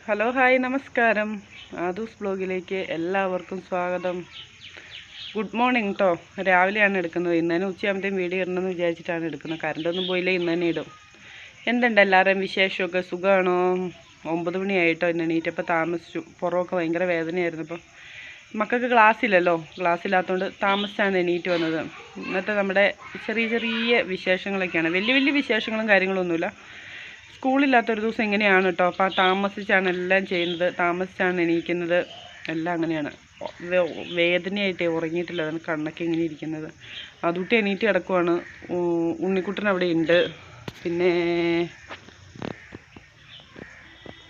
Hello hi നമസ്കാരം. ആദൂസ് ബ്ലോഗിലേക്ക് എല്ലാവർക്കും സ്വാഗതം. ഗുഡ് മോർണിംഗ് കേട്ടോ. രാവിലെയാണ് എടുക്കുന്നത്. ഇന്ന് തന്നെ ഉച്ചയാകുമ്പോഴത്തേക്കും വീഡിയോ ഇടണമെന്ന് വിചാരിച്ചിട്ടാണ് എടുക്കുന്നത്. കറണ്ടൊന്നും പോയില്ലേ, ഇന്ന് തന്നെ ഇടും. എന്തുണ്ട് എല്ലാവരുടെയും വിശേഷമൊക്കെ? സുഖമാണോ? 9 മണിയായിട്ടോ. ഇന്ന് എണീറ്റപ്പോൾ താമസിച്ചു. പുറമൊക്കെ ഭയങ്കര വേദനയായിരുന്നു. ഇപ്പം മക്കൾക്ക് ക്ലാസ്സില്ലല്ലോ. ക്ലാസ്സില്ലാത്തതുകൊണ്ട് താമസിച്ചാണ് എണീറ്റ് വന്നത്. ഇന്നത്തെ നമ്മുടെ ചെറിയ ചെറിയ വിശേഷങ്ങളൊക്കെയാണ്. വലിയ വലിയ വിശേഷങ്ങളും കാര്യങ്ങളൊന്നുമില്ല. സ്കൂളില്ലാത്തൊരു ദിവസം ഇങ്ങനെയാണ് കേട്ടോ. അപ്പോൾ താമസിച്ചാണ് എല്ലാം ചെയ്യുന്നത്, താമസിച്ചാണ് എണീക്കുന്നത്, എല്ലാം അങ്ങനെയാണ്. വേദനയായിട്ടേ ഉറങ്ങിയിട്ടില്ല, അതാണ് കണ്ണൊക്കെ ഇങ്ങനെ ഇരിക്കുന്നത്. അതുകൂട്ടി എണീറ്റ് കിടക്കുവാണ്. ഉണ്ണിക്കുട്ടൻ അവിടെ ഉണ്ട്. പിന്നെ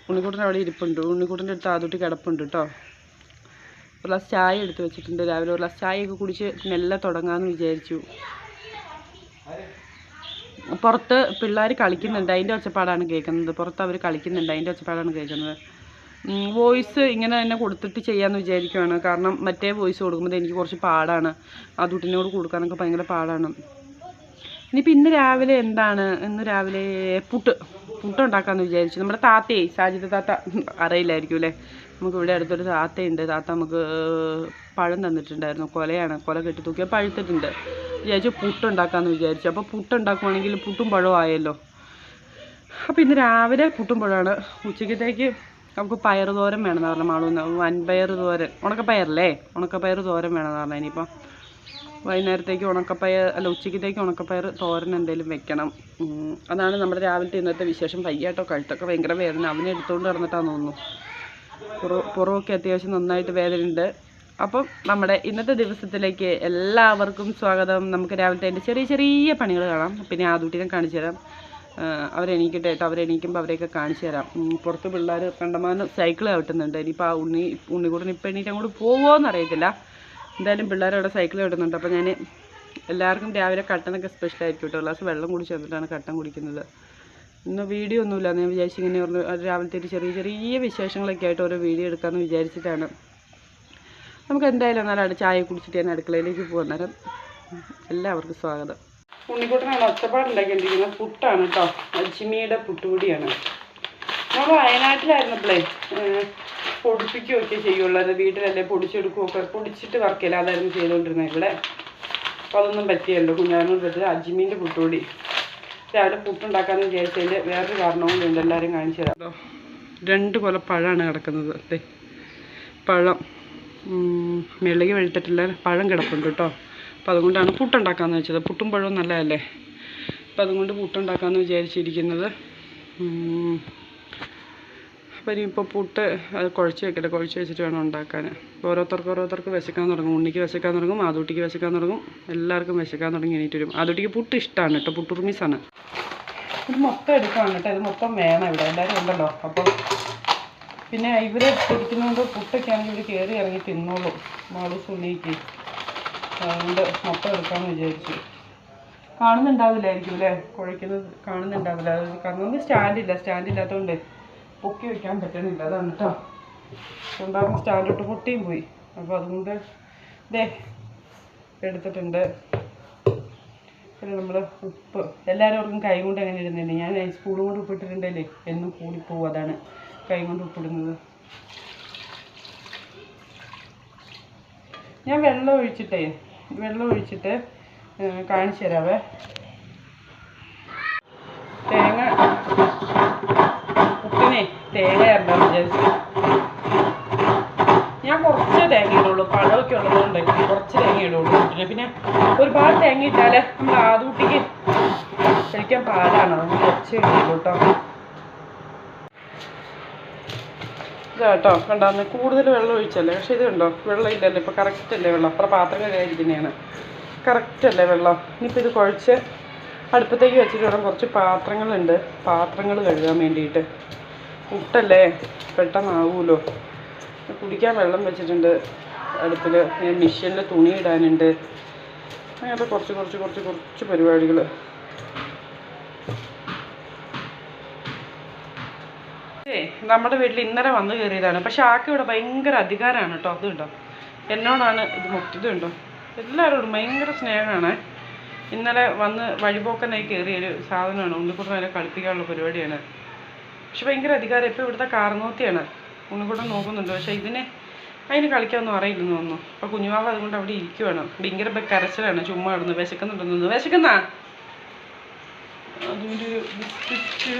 ഉണ്ണിക്കുട്ടൻ അവിടെ ഇരിപ്പുണ്ട്. ഉണ്ണിക്കുട്ടൻ്റെ അടുത്ത് അതുകൂട്ടി കിടപ്പുണ്ട് കേട്ടോ. ഒരു ഗ്ലാസ് ചായ എടുത്ത് വെച്ചിട്ടുണ്ട്. രാവിലെ ഒരു ഗ്ലാസ് ചായയൊക്കെ കുടിച്ച് മെല്ലെ തുടങ്ങാമെന്ന് വിചാരിച്ചു. പുറത്ത് പിള്ളേർ കളിക്കുന്നുണ്ട്, അതിൻ്റെ ഒച്ചപ്പാടാണ് കേൾക്കുന്നത്. പുറത്ത് അവർ കളിക്കുന്നുണ്ട്, അതിൻ്റെ ഒച്ചപ്പാടാണ് കേൾക്കുന്നത്. വോയിസ് ഇങ്ങനെ തന്നെ കൊടുത്തിട്ട് ചെയ്യാമെന്ന് വിചാരിക്കുകയാണ്. കാരണം മറ്റേ വോയിസ് കൊടുക്കുമ്പോൾ എനിക്ക് കുറച്ച് പാടാണ്. ആ കുട്ടിനോട് കൊടുക്കാനൊക്കെ ഭയങ്കര പാടാണ്. ഇനിയിപ്പോൾ ഇന്ന് രാവിലെ പുട്ടുണ്ടാക്കാമെന്ന് വിചാരിച്ചു. നമ്മുടെ താത്തയെ, സാജിദ താത്ത അറിയില്ലായിരിക്കും അല്ലേ. നമുക്കിവിടെ അടുത്തൊരു താത്തയുണ്ട്. താത്ത നമുക്ക് പഴം തന്നിട്ടുണ്ടായിരുന്നു. കൊല കെട്ടി തൂക്കിയാൽ പഴുത്തിട്ടുണ്ട്. വിചാരിച്ചു പുട്ടുണ്ടാക്കാമെന്ന് വിചാരിച്ചു. അപ്പോൾ പുട്ടുണ്ടാക്കുവാണെങ്കിൽ പുട്ടും പഴവും ആയല്ലോ. അപ്പോൾ ഇന്ന് രാവിലെ പുട്ടും പഴമാണ്. ഉച്ചക്കത്തേക്ക് നമുക്ക് പയർ തോരൻ വേണമെന്ന് പറഞ്ഞാൽ മാളൂന്ന്. വൻപയർ തോരൻ, ഉണക്കപ്പയർ തോരൻ വേണമെന്ന് പറഞ്ഞാൽ. ഇനിയിപ്പോൾ വൈകുന്നേരത്തേക്ക് ഉച്ചക്കത്തേക്ക് ഉണക്കപ്പയർ തോരൻ എന്തെങ്കിലും വെക്കണം. അതാണ് നമ്മുടെ രാവിലത്തെ ഇന്നത്തെ വിശേഷം. വയ്യാട്ടോ, കഴുത്തൊക്കെ ഭയങ്കര വേദന. അവനെ എടുത്തുകൊണ്ട് നടന്നിട്ടാന്ന് തോന്നുന്നു. പുറമൊക്കെ അത്യാവശ്യം നന്നായിട്ട് വേദനയുണ്ട്. അപ്പം നമ്മുടെ ഇന്നത്തെ ദിവസത്തിലേക്ക് എല്ലാവർക്കും സ്വാഗതം. നമുക്ക് രാവിലത്തെ അതിൻ്റെ ചെറിയ ചെറിയ പണികൾ കാണാം. പിന്നെ ആദൂട്ടിനെ കാണിച്ചു തരാം. അവരെണീക്കട്ടെ കേട്ടോ. അവരെണീക്കുമ്പോൾ അവരെയൊക്കെ കാണിച്ചു തരാം. പുറത്ത് പിള്ളേർ കണ്ടമാനം സൈക്കിൾ ചവിട്ടുന്നുണ്ട്. ഇനിയിപ്പോൾ ഉണ്ണിക്കൂടൻ ഇപ്പം എണീറ്റ് അങ്ങോട്ട് പോകുമോ എന്നറിയത്തില്ല. എന്തായാലും പിള്ളേരവിടെ സൈക്കിൾ ചവിട്ടുന്നുണ്ട്. അപ്പോൾ ഞാൻ എല്ലാവർക്കും രാവിലെ കട്ടനൊക്കെ സ്പെഷ്യലായിരിക്കും കേട്ടോ. ഗ്ലാസ് വെള്ളം കുടിച്ച് വന്നിട്ടാണ് കട്ടൻ കുടിക്കുന്നത്. ഇന്ന് വീഡിയോ ഒന്നുമില്ല. ഞാൻ വിചാരിച്ചു ഇങ്ങനെ രാവിലത്തെ ചെറിയ ചെറിയ വിശേഷങ്ങളൊക്കെ ആയിട്ട് ഓരോ വീഡിയോ എടുക്കാമെന്ന് വിചാരിച്ചിട്ടാണ്. നമുക്ക് എന്തായാലും എന്നാലും ചായ കുടിച്ചിട്ട് ഞാൻ അടുക്കളയിലേക്ക് പോകുന്ന നേരം എല്ലാവർക്കും സ്വാഗതം. ഉണ്ണിക്കുട്ടനാണ് ഒച്ചപ്പാടുണ്ടാക്കിയിരിക്കുന്നത്. പുട്ടാണ് കേട്ടോ. അജ്മിയുടെ പുട്ടുപൊടിയാണ്. നമ്മൾ വയനാട്ടിലായിരുന്നപ്പോഴേ പൊടിപ്പിക്കുകയൊക്കെ ചെയ്യുള്ളൂ. വീട്ടിലല്ലേ പൊടിച്ചെടുക്കുകയൊക്കെ, പൊടിച്ചിട്ട് വർക്കില്ല, അതായിരുന്നു ചെയ്തുകൊണ്ടിരുന്നത്. ഇവിടെ അപ്പോൾ അതൊന്നും പറ്റിയല്ലോ. കുഞ്ഞാനോട് പറ്റില്ല. അജ്മീൻ്റെ പുട്ടുപൊടി രാവിലെ പുട്ടുണ്ടാക്കാമെന്ന് വിചാരിച്ചതിൻ്റെ വേറൊരു കാരണവും ഉണ്ട്. എല്ലാവരും കാണിച്ചു തരാം. 2 കൊല പഴമാണ് കിടക്കുന്നത്. പഴം മെഴുകി വെഴുത്തിട്ടില്ല, പഴം കിടപ്പുണ്ട് കേട്ടോ. അപ്പോൾ അതുകൊണ്ടാണ് പുട്ടുണ്ടാക്കാമെന്ന് വെച്ചത്. പുട്ടും പഴവും നല്ലതല്ലേ. അപ്പോൾ അതുകൊണ്ട് പുട്ടുണ്ടാക്കാമെന്ന് വിചാരിച്ചിരിക്കുന്നത്. അപ്പോൾ ഇനിയിപ്പോൾ പുട്ട് അത് കുഴച്ച് വെച്ചിട്ട് വേണം ഉണ്ടാക്കാൻ. ഓരോരുത്തർക്ക് വിശക്കാൻ തുടങ്ങും. ഉണ്ണിക്ക് വിശക്കാൻ തുടങ്ങും, ആദൂട്ടിക്ക് വിശക്കാൻ തുടങ്ങും, എല്ലാവർക്കും വിശക്കാൻ തുടങ്ങി എണീറ്റ് വരും. ആദൂട്ടിക്ക് പുട്ട് ഇഷ്ടമാണ് കേട്ടോ. പുട്ടുറുമീസാണ്. ഇത് മൊത്തം എടുക്കുകയാണ് കേട്ടോ. ഇത് മൊത്തം വേണം ഇവിടെ, എല്ലാവരും ഉണ്ടല്ലോ. അപ്പോൾ പിന്നെ ഇവർ ഇരിക്കുന്നതുകൊണ്ട് പുട്ടൊക്കെ ആണെങ്കിൽ ഇവർ കയറി ഇറങ്ങി തിന്നോളൂ. മാളൂസ് ഉണ്ണിക്ക്. അതുകൊണ്ട് മൊത്തം എടുക്കാമെന്ന് വിചാരിച്ചു. കാണുന്നുണ്ടാവില്ലായിരിക്കും അല്ലേ, കുഴയ്ക്കുന്നത് കാണുന്നുണ്ടാവില്ല. കാരണം നമുക്ക് സ്റ്റാൻഡില്ലാത്തതുകൊണ്ട് പൊക്കി വയ്ക്കാൻ പറ്റണില്ല. അതാണ് കേട്ടോ. ഉണ്ടാകുന്ന സ്റ്റാൻഡോട്ട് പൊട്ടിയും പോയി. അപ്പോൾ അതുകൊണ്ട് എടുത്തിട്ടുണ്ട്. പിന്നെ നമ്മൾ ഉപ്പ് എല്ലാവരും കൈ കൊണ്ട് അങ്ങനെ ഇടുന്നുണ്ട്. ഞാൻ സ്പൂൺ കൊണ്ട് ഉപ്പിട്ടിട്ടുണ്ടല്ലേ, എന്നും കൂടിപ്പോവും. അതാണ് കൈ കൊണ്ട് ഉപ്പിടുന്നത്. ഞാൻ വെള്ളം ഒഴിച്ചിട്ട് കാണിച്ചു തരാവേ. ഉപ്പിനെ തേങ്ങ ഇറങ്ങാൻ വിചാരിച്ചു. ഞാൻ കുറച്ച് തേങ്ങ ഇടുള്ളൂ. പഴമൊക്കെ ഉള്ളതുകൊണ്ട് കുറച്ച് തേങ്ങ ഇടുള്ളൂ ഉപ്പിന്. പിന്നെ ഒരുപാട് തേങ്ങ ഇട്ടാൽ നമ്മൾ ആദൂട്ടിക്ക് കഴിക്കാൻ പാടാണ്. നമുക്ക് കുറച്ച് ഇടുള്ളൂ കേട്ടോ. ഇതാട്ടോ കണ്ടാന്ന് കൂടുതൽ വെള്ളം ഒഴിച്ചല്ലേ. പക്ഷേ ഇത് കണ്ടോ, വെള്ളം ഇല്ലല്ലോ. ഇപ്പോൾ കറക്റ്റ് അല്ലേ വെള്ളം. അപ്പുറം പാത്രം കഴിക്കുന്നതാണ്. കറക്റ്റ് അല്ലേ വെള്ളം. ഇനിയിപ്പോൾ ഇത് കുഴച്ച് അടുപ്പത്തേക്ക് വെച്ചിട്ട് വേണം. കുറച്ച് പാത്രങ്ങൾ കഴുകാൻ വേണ്ടിയിട്ട്. പുട്ടല്ലേ, പെട്ടെന്നാവുമല്ലോ. കുടിക്കാൻ വെള്ളം വെച്ചിട്ടുണ്ട് അടുപ്പിൽ. മെഷീനിൽ തുണി ഇടാനുണ്ട്. അങ്ങനത്തെ കുറച്ച് പരിപാടികൾ. നമ്മുടെ വീട്ടിൽ ഇന്നലെ വന്ന് കയറിയതാണ്. പക്ഷെ ആൾക്ക് ഇവിടെ ഭയങ്കര അധികാരമാണ് കേട്ടോ. അത് കണ്ടോ, എന്നോടാണ് ഇത് ഇത് കണ്ടോ, എല്ലാവരോടും ഭയങ്കര സ്നേഹമാണ്. ഇന്നലെ വന്ന് വഴിപോക്കനായി കയറിയൊരു സാധനമാണ്. ഉണ്ണിക്കുട്ടനെ കളിപ്പിക്കാനുള്ള പരിപാടിയാണ്. പക്ഷെ ഭയങ്കര അധികാരം. ഇപ്പോൾ ഇവിടുത്തെ കാർന്നോത്തിയാണ്. ഉണ്ണിക്കുട്ടൻ നോക്കുന്നുണ്ട്. പക്ഷെ അതിന് കളിക്കാനൊന്നും അറിയില്ലെന്ന് തോന്നുന്നു. അപ്പോൾ കുഞ്ഞുവാവ അതുകൊണ്ട് അവിടെ ഇരിക്കുവാണ്. ഭയങ്കര കരച്ചിലാണ്. ചുമ്മാ ഇടുന്നു. വിശക്കുന്നുണ്ടെന്ന്. വിശക്കുന്നാ അതിൻ്റെ ബിസ്ക്കറ്റ്.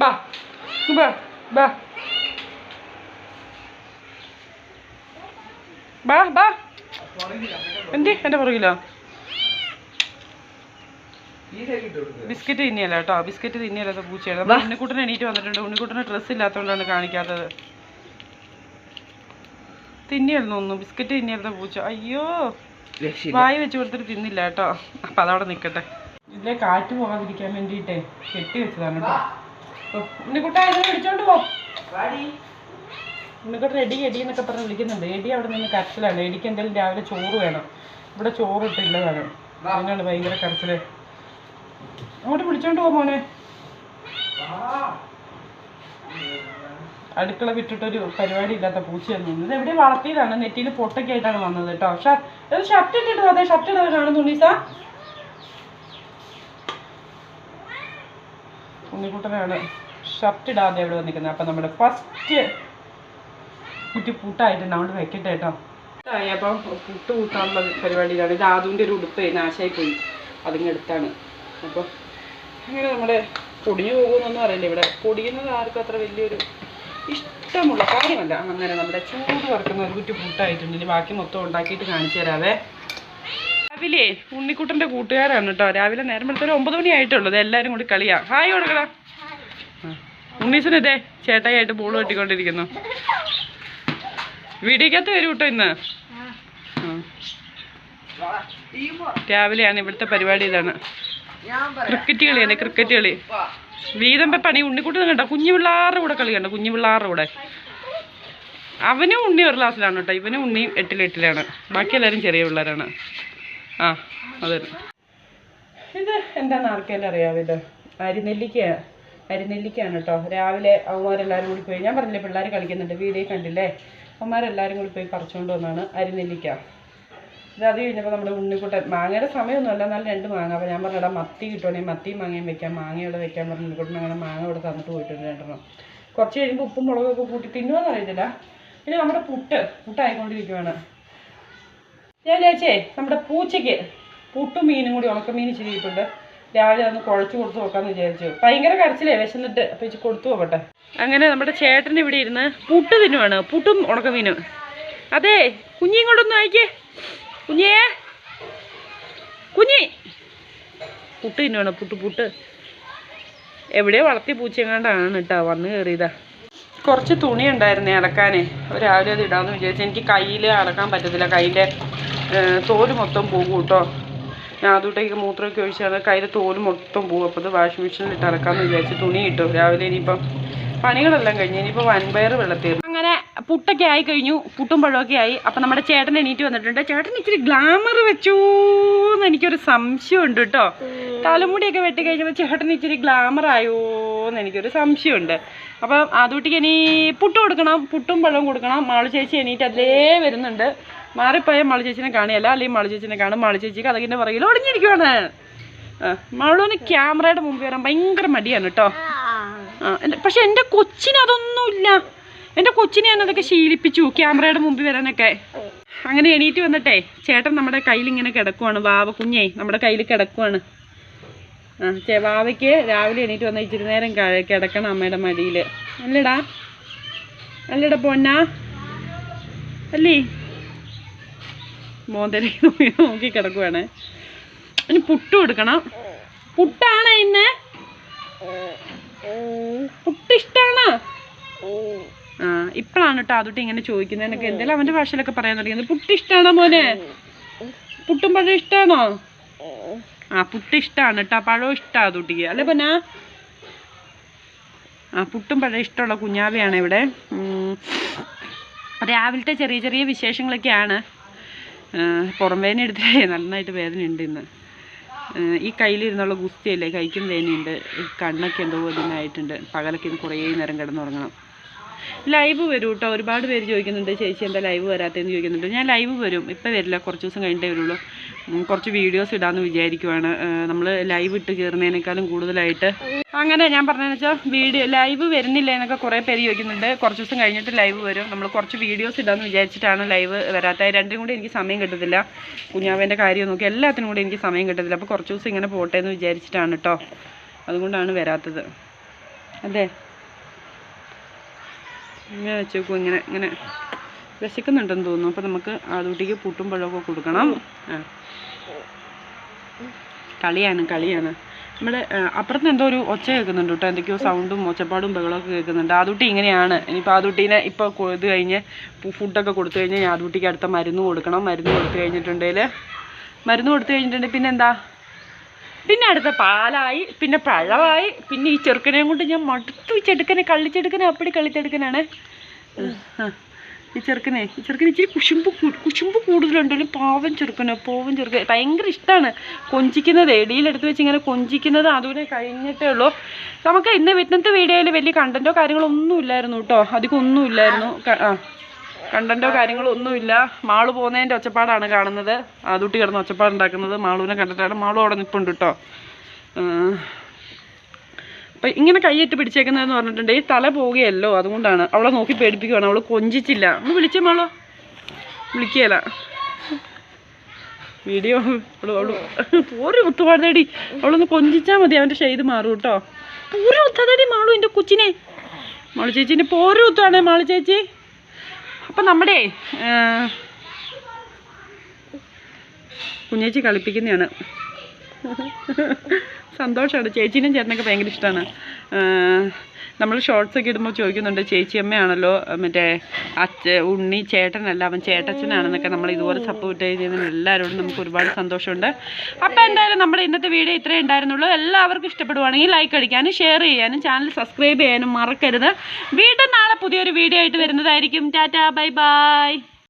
ബാ ബാ ബാ ബാ ബാ എൻ്റെ പുറകിലോ ബിസ്ക്കറ്റ് തിന്നിയല്ല കേട്ടോ. ബിസ്ക്കറ്റ് തിന്നിയല്ലാത്ത പൂച്ചയാണ്. അപ്പോൾ ഉണ്ണിക്കുട്ടൻ എണീറ്റ് വന്നിട്ടുണ്ട്. ഉണ്ണിക്കുട്ടന് ഡ്രസ്സ് ഇല്ലാത്തതുകൊണ്ടാണ് കാണിക്കാത്തത്. തിന്നിയായിരുന്നു തോന്നുന്നു. ബിസ്ക്കറ്റ് തിന്നിയായിരുന്ന പൂച്ച. അയ്യോ, വായി വെച്ച് കൊടുത്തിട്ട് തിന്നില്ല കേട്ടോ. അപ്പം അതവിടെ നിൽക്കട്ടെ. ഇതിലെ കാറ്റ് പോകാതിരിക്കാൻ വേണ്ടിയിട്ടേ കെട്ടി വെച്ചതാണ് കേട്ടോ. ഉണ്ണിക്കുട്ട ഇത് വിളിച്ചോണ്ട് പോ. ഉണ്ണിക്കുട്ടൻ എടി എന്നൊക്കെ പറഞ്ഞ് വിളിക്കുന്നുണ്ട്. എടി അവിടെ നിന്ന് കരച്ചിലാണ്. എടിക്ക് എന്തായാലും രാവിലെ ചോറ് വേണം. ഇവിടെ ചോറ് ഇട്ടില്ലതാണ്. അതിനാണ് ഭയങ്കര കരച്ചില്. അങ്ങോട്ട് വിളിച്ചോണ്ട് പോ മോനെ. അടുക്കള വിട്ടിട്ടൊരു പരിപാടി ഇല്ലാത്ത പൂച്ചയാണ് നിന്നത്. ഇത് എവിടെ വളർത്തിയതാണ്. നെറ്റിയിൽ പൊട്ടൊക്കെ ആയിട്ടാണ് വന്നത് കേട്ടോ. ഷർട്ട് ഇട്ടിട്ട് അതെ ഷർട്ട് ഇടാതെ കാണുന്നു ഉണ്ണീസ. ഉണ്ണിക്കുട്ടനാണ് ഷർട്ട് ഇടാതെ എവിടെ വന്നിരിക്കുന്നത്. അപ്പം നമ്മുടെ ഫസ്റ്റ് കുറ്റി പുട്ടായിട്ടുണ്ട്. അവിടെ വെക്കട്ടെ കേട്ടോ. അപ്പം പുട്ട് കൂട്ടാനുള്ള പരിപാടിയിലാണ്. ഇത് ആദ്യൻ്റെ ഒരു ഉടുപ്പ് നാശായിപ്പോയി. അതിങ്ങ് എടുത്താണ്. അപ്പോൾ അങ്ങനെ നമ്മുടെ പൊടിഞ്ഞു പോകുമെന്നൊന്നും അറിയില്ല. ഇവിടെ പൊടിയുന്നത് ആർക്കും അത്ര വലിയൊരു ഇഷ്ടമുള്ള കാര്യമല്ല. അങ്ങനെ നമ്മുടെ ചൂട് വറക്കുന്ന ഒരു കുറ്റി പുട്ടായിട്ടുണ്ട്. ഇനി ബാക്കി മൊത്തം ഉണ്ടാക്കിയിട്ട് കാണിച്ചു തരാവേ. രാവിലെ ഉണ്ണിക്കുട്ടൻ്റെ കൂട്ടുകാരാണ് കേട്ടോ. രാവിലെ നേരം വെളുത്തൊരു 9 മണി ആയിട്ടുള്ളത്. എല്ലാവരും കൂടി കളിയാ. ഹായ് കൊടുക്കടാ. ഉണ്ണീസിനെ ചേട്ടായിട്ട് ബോൾ കെട്ടിക്കൊണ്ടിരിക്കുന്നു. വീഡിയോക്കകത്ത് വരും കേട്ടോ ഇന്ന്. രാവിലെയാണ് ഇവിടുത്തെ പരിപാടി. ഇതാണ് ക്രിക്കറ്റ് കളിയാണ്. ക്രിക്കറ്റ് കളി വീതം പണി. ഉണ്ണിക്കുട്ടൻ കണ്ടോ കുഞ്ഞു പിള്ളേരുടെ കൂടെ കളി കണ്ടോ. കുഞ്ഞു പിള്ളേരുടെ കൂടെ അവനും ഉണ്ണി ഒരു ക്ലാസ്സിലാണ് കേട്ടോ. ഇവനും ഉണ്ണിയും 8-ലാണ്. ബാക്കി എല്ലാവരും ചെറിയ പിള്ളേരാണ്. അതെ. ഇത് എന്താണെന്ന് ആർക്കെല്ലാം അറിയാം. ഇത് അരിനെല്ലിക്കയാണ് കേട്ടോ. രാവിലെ അവന്മാരെല്ലാവരും കൂടി പോയി. ഞാൻ പറഞ്ഞില്ലേ പിള്ളേർ കളിക്കുന്നുണ്ട്. വീഡിയോ കണ്ടില്ലേ. അവന്മാരെല്ലാവരും കൂടി പോയി പറിച്ചുകൊണ്ട് വന്നാണ് അരിനെല്ലിക്ക. ഇത് അത് കഴിഞ്ഞപ്പോൾ നമ്മുടെ ഉണ്ണിക്കുട്ടൻ മാങ്ങയുടെ സമയമൊന്നുമല്ല. എന്നാലും 2 മാങ്ങ. അപ്പോൾ ഞാൻ പറഞ്ഞിടാ മത്തി കിട്ടുവാണെങ്കിൽ മത്തിയും മാങ്ങയും വെക്കാം. മാങ്ങയോടെ വെക്കാൻ പറഞ്ഞു. ഉണ്ണിക്കുട്ടൻ അങ്ങനെ മാങ്ങ ഇവിടെ തന്നിട്ട് പോയിട്ടുണ്ട് 2 കുറച്ച് കഴിയുമ്പോൾ ഉപ്പും മുളകൊക്കെ കൂട്ടി തിന്നുമെന്ന് അറിയത്തില്ല. പിന്നെ നമ്മുടെ പുട്ടായിക്കൊണ്ടിരിക്കുവാണ്. ഞാൻ വിചാരിച്ചേ നമ്മുടെ പൂച്ചയ്ക്ക് പുട്ടും മീനും കൂടി ഉണക്കമീൻ ഇച്ചിരി ഇരിപ്പുണ്ട്. രാവിലെ ഒന്ന് കുഴച്ച് കൊടുത്ത് നോക്കാമെന്ന് വിചാരിച്ചു. ഭയങ്കര കരച്ചിലേ വിശന്നിട്ട്. അപ്പോൾ ഇച്ചിരി കൊടുത്തു പോകട്ടെ. അങ്ങനെ നമ്മുടെ ചേട്ടൻ ഇവിടെ ഇരുന്ന് പുട്ട് തിന്നുവാണ്. പുട്ടും ഉണക്കമീനും. അതെ കുഞ്ഞിയും കൊണ്ടൊന്നും അയക്കേ. കുഞ്ഞേ പുട്ട് തിന്നുവാണ്. പുട്ട് എവിടെയോ വളർത്തി പൂച്ചെങ്ങാണ്ടാണ് കേട്ടോ വന്ന് കയറിയതാ. കുറച്ച് തുണി ഉണ്ടായിരുന്നേ അലക്കാനേ. രാവിലെ അത് ഇടാമെന്ന് വിചാരിച്ചു. എനിക്ക് കയ്യിൽ അലക്കാൻ പറ്റത്തില്ല. കയ്യിൻ്റെ തോല് മൊത്തം പോകും കേട്ടോ. ഞാൻ അതുകൊണ്ടേക്ക് മൂത്രമൊക്കെ ഒഴിച്ചാൽ കയ്യിലെ തോല് മൊത്തം പോകും. അപ്പോൾ അത് വാഷിംഗ് മെഷീനിൽ ഇട്ട് അലക്കാമെന്ന് വിചാരിച്ച് തുണി ഇട്ടു. രാവിലെ ഇനിയിപ്പം പണികളെല്ലാം കഴിഞ്ഞു. ഇനിയിപ്പോൾ വൻപയർ വെള്ളത്തിരുന്നു. അങ്ങനെ പുട്ടൊക്കെ ആയി കഴിഞ്ഞു. പുട്ടും പഴമൊക്കെ ആയി. അപ്പം നമ്മുടെ ചേട്ടൻ എണീറ്റ് വന്നിട്ടുണ്ട്. ചേട്ടൻ ഇച്ചിരി ഗ്ലാമർ വെച്ചോന്ന് എനിക്കൊരു സംശയമുണ്ട് കേട്ടോ. തലമുടിയൊക്കെ വെട്ടി കഴിഞ്ഞപ്പോൾ ചേട്ടൻ ഇച്ചിരി ഗ്ലാമർ ആയോന്ന് എനിക്കൊരു സംശയമുണ്ട്. അപ്പം അതുകൊട്ടിക്ക് ഇനി പുട്ട് കൊടുക്കണം. പുട്ടും പഴവും കൊടുക്കണം. മാളു ചേച്ചി എണീറ്റ് അതിലേ വരുന്നുണ്ട്. മാറിപ്പോയാൽ മാളു ചേച്ചിനെ കാണിയല്ല. അല്ലെങ്കിൽ മാളു ചേച്ചിനെ കാണും. മാളു ചേച്ചിക്ക് അതിൻ്റെ പുറകിൽ ഒളിഞ്ഞിരിക്കുവാണ്. മാളുവിന് ക്യാമറയുടെ മുമ്പ് വരാൻ ഭയങ്കര മടിയാണ് കേട്ടോ. പക്ഷെ എൻ്റെ കൊച്ചിന് അതൊന്നുമില്ല. എൻ്റെ കൊച്ചിനെ ഞാനതൊക്കെ ശീലിപ്പിച്ചു ക്യാമറയുടെ മുമ്പിൽ വരാനൊക്കെ. അങ്ങനെ എണീറ്റ് വന്നിട്ടേ ചേട്ടൻ നമ്മുടെ കയ്യിൽ ഇങ്ങനെ കിടക്കുവാണ്. വാവ കുഞ്ഞേ നമ്മുടെ കയ്യിൽ കിടക്കുവാണ്. വാവയ്ക്ക് രാവിലെ എണീറ്റ് വന്നാൽ ഇച്ചിരി നേരം കിടക്കണം അമ്മയുടെ മടിയിൽ. അല്ലടാ പൊന്നാ അല്ലേ. മോന്തലേ നോക്കി കിടക്കുവാണ്. ഇനി പുട്ട് കൊടുക്കണം. പുട്ടാണ് ഇന്ന്. പുട്ട് ഇഷ്ടമാണോ? ഇപ്പോഴാണ് കേട്ടോ അതുകൊണ്ട് ഇങ്ങനെ ചോദിക്കുന്നത്. എനിക്ക് എന്തെങ്കിലും അവൻ്റെ ഭാഷയിലൊക്കെ പറയാൻ തുടങ്ങിയത്. പുട്ട് ഇഷ്ടമാണോ മോനെ? പുട്ടും പഴം ഇഷ്ടമാണോ? പുട്ട് ഇഷ്ടമാണ് കേട്ടോ. പഴവും ഇഷ്ടമാണ് അതുട്ടിക്ക് അല്ലേ പൊന്നാ? പുട്ടും പഴം ഇഷ്ടമുള്ള കുഞ്ഞാവയാണ് ഇവിടെ. രാവിലത്തെ ചെറിയ ചെറിയ വിശേഷങ്ങളൊക്കെയാണ്. പുറം വേദന എടുത്തിട്ടേ നന്നായിട്ട് വേദനയുണ്ട് ഇന്ന്. ഈ കയ്യിലിരുന്നുള്ള ഗുസ്തിയല്ലേ, കൈക്കും വേദനയുണ്ട്. കണ്ണൊക്കെ എന്തോ ഇതിനായിട്ടുണ്ട്. പകലൊക്കെ ഇന്ന് കുറേ നേരം കിടന്നുറങ്ങണം. ലൈവ് വരും കേട്ടോ. ഒരുപാട് പേര് ചോദിക്കുന്നുണ്ട് ചേച്ചി എന്താ ലൈവ് വരാത്തതെന്ന് ചോദിക്കുന്നുണ്ട്. ഞാൻ ലൈവ് വരും. ഇപ്പം വരില്ല, കുറച്ച് ദിവസം കഴിഞ്ഞിട്ടേ വരുള്ളൂ. കുറച്ച് വീഡിയോസ് ഇടാമെന്ന് വിചാരിക്കുവാണ്. നമ്മൾ ലൈവ് ഇട്ട് കയറുന്നതിനേക്കാളും കൂടുതലായിട്ട്. അങ്ങനെ ഞാൻ പറഞ്ഞതെന്ന് വെച്ചാൽ ലൈവ് വരുന്നില്ല എന്നൊക്കെ കുറേ പേര് ചോദിക്കുന്നുണ്ട്. കുറച്ച് ദിവസം കഴിഞ്ഞിട്ട് ലൈവ് വരും. നമ്മൾ കുറച്ച് വീഡിയോസ് ഇടാമെന്ന് വിചാരിച്ചിട്ടാണ് ലൈവ് വരാത്തത്. രണ്ടും കൂടി എനിക്ക് സമയം കിട്ടത്തില്ല. കുഞ്ഞാവേൻ്റെ കാര്യം നോക്കി എല്ലാത്തിനും കൂടി എനിക്ക് സമയം കിട്ടത്തില്ല. അപ്പോൾ കുറച്ച് ദിവസം ഇങ്ങനെ പോട്ടെ എന്ന് വിചാരിച്ചിട്ടാണ് കേട്ടോ. അതുകൊണ്ടാണ് വരാത്തത്. അതെ, ഇങ്ങനെ വെച്ചേക്കും. ഇങ്ങനെ വിശക്കുന്നുണ്ടെന്ന് തോന്നുന്നു. അപ്പോൾ നമുക്ക് ആദൂട്ടിക്ക് പുട്ടും പഴമൊക്കെ കൊടുക്കണം. കളിയാണ്. നമ്മുടെ അപ്പുറത്ത് എന്തോ ഒരു ഒച്ച കേൾക്കുന്നുണ്ട് കേട്ടോ. എന്തൊക്കെയോ സൗണ്ടും ഒച്ചപ്പാടും ബഹളമൊക്കെ കേൾക്കുന്നുണ്ട്. ആദൂട്ടി ഇങ്ങനെയാണ്. ഇനിയിപ്പോൾ ആദൂട്ടീനെ ഇപ്പോൾ ഇത് കഴിഞ്ഞ് ഫുഡൊക്കെ കൊടുത്തു കഴിഞ്ഞാൽ ആദൂട്ടിക്ക് അടുത്ത മരുന്ന് കൊടുക്കണം. മരുന്ന് കൊടുത്തു കഴിഞ്ഞിട്ടുണ്ടെങ്കിൽ പിന്നെന്താ, പിന്നെ അടുത്ത പാലായി, പിന്നെ പഴമായി, പിന്നെ ഈ ചെറുക്കനെയും കൊണ്ട് ഞാൻ മടുത്തു. ചെടുക്കനെ അപ്പടി കളിച്ചെടുക്കനാണ് ഈ ചെറുക്കനെ ഇച്ചിരി കുശുമ്പ് കൂടുതലുണ്ടല്ലോ. പാവൻ ചെറുക്കൻ ഭയങ്കര ഇഷ്ടമാണ് കൊഞ്ചിക്കുന്നത്. എടിയിലെടുത്ത് വെച്ച് ഇങ്ങനെ കൊഞ്ചിക്കുന്നത് അതുപോലെ കഴിഞ്ഞിട്ടേ ഉള്ളൂ. നമുക്ക് ഇന്നത്തെ വീഡിയോയിൽ വലിയ കണ്ടൻറ്റോ കാര്യങ്ങളോ ഒന്നും ഇല്ലായിരുന്നു കേട്ടോ. അധികം ഒന്നും ഇല്ലായിരുന്നു. കണ്ടൻറ്റോ കാര്യങ്ങളോ ഒന്നുമില്ല. മാളു പോകുന്നതിൻ്റെ ഒച്ചപ്പാടാണ് കാണുന്നത്. ആദൂട്ടി കിടന്ന് ഒച്ചപ്പാടുണ്ടാക്കുന്നത് മാളുവിനെ കണ്ടിട്ടാണ്. മാളു അവിടെ നിൽപ്പുണ്ട് കേട്ടോ. അപ്പം ഇങ്ങനെ കൈയിട്ട് പിടിച്ചേക്കുന്നതെന്ന് പറഞ്ഞിട്ടുണ്ടെങ്കിൽ തല പോവുകയല്ലോ, അതുകൊണ്ടാണ്. അവളെ നോക്കി പേടിപ്പിക്കുകയാണ്. അവൾ കൊഞ്ചിച്ചില്ല. ഒന്ന് വിളിച്ചേ മാളോ, വിളിക്കുകയല്ല. വീഡിയോ ഒരു ഒത്തുപാടേടി. അവളൊന്ന് കൊഞ്ചിച്ചാൽ മതി, അവൻ്റെ ഷെയ്ത് മാറും കേട്ടോ. പൂര ഒത്താതേടി മാളു എൻ്റെ കൊച്ചിനെ. മാളു ചേച്ചീൻ്റെ പോര ഒത്താണേ മാളു ചേച്ചി. അപ്പം നമ്മുടെ കുഞ്ഞേച്ചി കളിപ്പിക്കുന്നതാണ്. സന്തോഷമാണ്. ചേച്ചീനും ചേട്ടനൊക്കെ ഭയങ്കര ഇഷ്ടമാണ്. നമ്മൾ ഷോർട്സൊക്കെ ഇടുമ്പോൾ ചോദിക്കുന്നുണ്ട് ചേച്ചിയമ്മയാണല്ലോ മറ്റേ ഉണ്ണി ചേട്ടനല്ല, അവൻ ചേട്ടച്ചനാണെന്നൊക്കെ. നമ്മൾ ഇതുപോലെ സപ്പോർട്ട് ചെയ്യുന്നതിന് എല്ലാവരോടും നമുക്ക് ഒരുപാട് സന്തോഷമുണ്ട്. അപ്പോൾ എന്തായാലും നമ്മുടെ ഇന്നത്തെ വീഡിയോ ഇത്രയേ ഉണ്ടായിരുന്നുള്ളൂ. എല്ലാവർക്കും ഇഷ്ടപ്പെടുവാണെങ്കിൽ ലൈക്ക് അടിക്കാനും ഷെയർ ചെയ്യാനും ചാനൽ സബ്സ്ക്രൈബ് ചെയ്യാനും മറക്കരുത്. വീണ്ടും നാളെ പുതിയൊരു വീഡിയോ ആയിട്ട് വരുന്നതായിരിക്കും. Tata, bye bye.